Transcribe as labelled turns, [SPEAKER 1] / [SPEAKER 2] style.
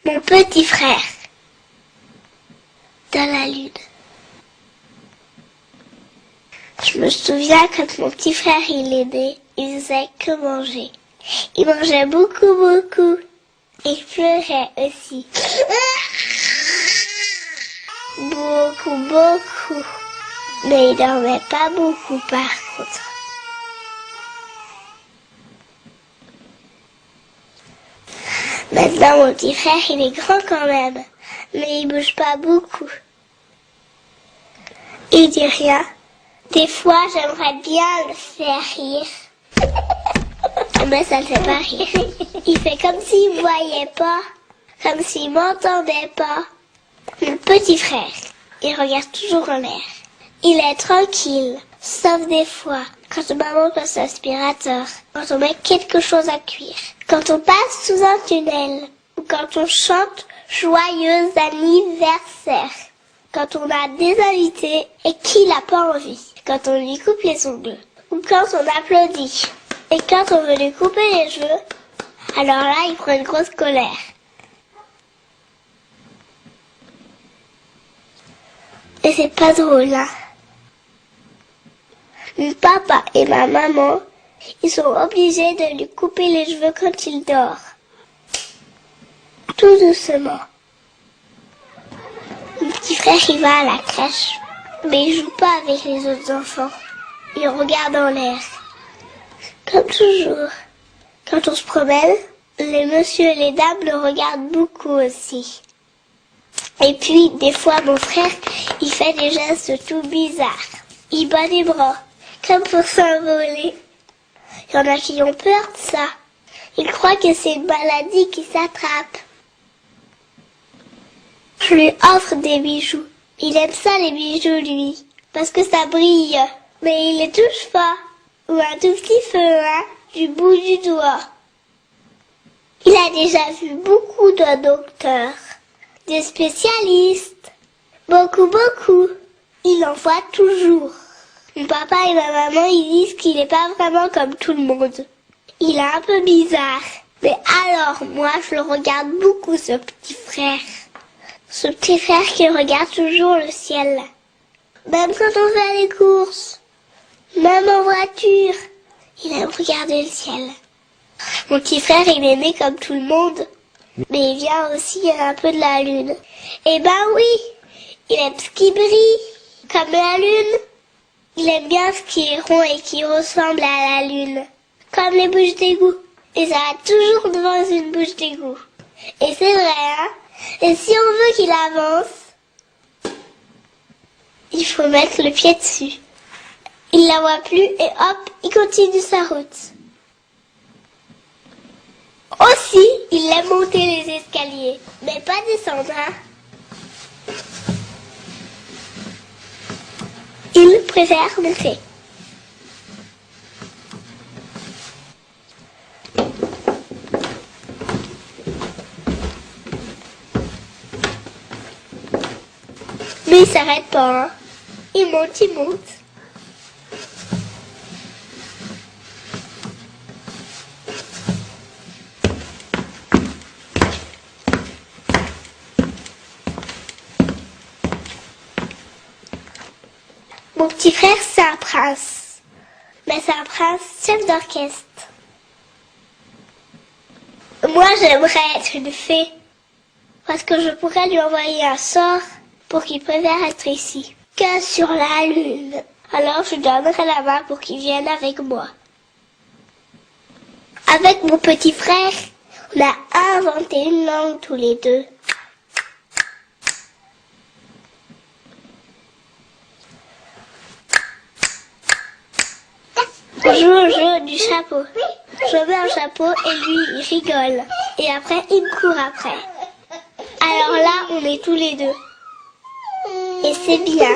[SPEAKER 1] Mon petit frère. Dans la lune. Je me souviens quand mon petit frère il est né, il faisait que manger. Il mangeait beaucoup, beaucoup. Il pleurait aussi. Beaucoup, beaucoup. Mais il dormait pas beaucoup par contre. Maintenant mon petit frère il est grand quand même. Mais il bouge pas beaucoup. Il dit rien. Des fois, j'aimerais bien le faire rire. Mais ça ne fait pas rire. Il fait comme s'il ne voyait pas. Comme s'il m'entendait pas. Mon petit frère, il regarde toujours en l'air. Il est tranquille. Sauf des fois, quand maman passe l'aspirateur. Quand on met quelque chose à cuire. Quand on passe sous un tunnel. Ou quand on chante joyeux anniversaire. Quand on a des invités et qu'il n'a pas envie. Quand on lui coupe les ongles. Ou quand on applaudit. Et quand on veut lui couper les cheveux, alors là, il prend une grosse colère. Et c'est pas drôle, hein. Mon papa et ma maman, ils sont obligés de lui couper les cheveux quand il dort. Tout doucement. Mon petit frère, il va à la crèche. Mais il joue pas avec les autres enfants. Il regarde en l'air. Comme toujours. Quand on se promène, les messieurs et les dames le regardent beaucoup aussi. Et puis, des fois, mon frère, il fait des gestes tout bizarres. Il bat les bras, comme pour s'envoler. Il y en a qui ont peur de ça. Ils croient que c'est une maladie qui s'attrape. Je lui offre des bijoux. Il aime ça, les bijoux, lui, parce que ça brille. Mais il les touche pas. Ou un tout petit feu, hein, du bout du doigt. Il a déjà vu beaucoup de docteurs, des spécialistes. Beaucoup, beaucoup. Il en voit toujours. Mon papa et ma maman, ils disent qu'il n'est pas vraiment comme tout le monde. Il est un peu bizarre. Mais alors, moi, je le regarde beaucoup, ce petit frère. Ce petit frère qui regarde toujours le ciel. Même quand on fait les courses. Même en voiture. Il aime regarder le ciel. Mon petit frère, il est né comme tout le monde. Mais il vient aussi un peu de la lune. Eh ben oui, il aime ce qui brille. Comme la lune. Il aime bien ce qui est rond et qui ressemble à la lune. Comme les bouches d'égout. Et ça va toujours devant une bouche d'égout. Et c'est vrai, hein. Et si on veut qu'il avance, il faut mettre le pied dessus. Il la voit plus et hop, il continue sa route. Aussi, il aime monter les escaliers, mais pas descendre, hein. Il préfère monter. Mais il s'arrête pas, hein. Il monte, il monte. Mon petit frère, c'est un prince. Mais c'est un prince chef d'orchestre. Moi, j'aimerais être une fée. Parce que je pourrais lui envoyer un sort pour qu'il préfère être ici que sur la lune. Alors, je lui donnerai la main pour qu'il vienne avec moi. Avec mon petit frère, on a inventé une langue tous les deux. On joue au jeu du chapeau. Je mets un chapeau et lui, il rigole. Et après, il me court après. Alors là, on est tous les deux. Et c'est bien.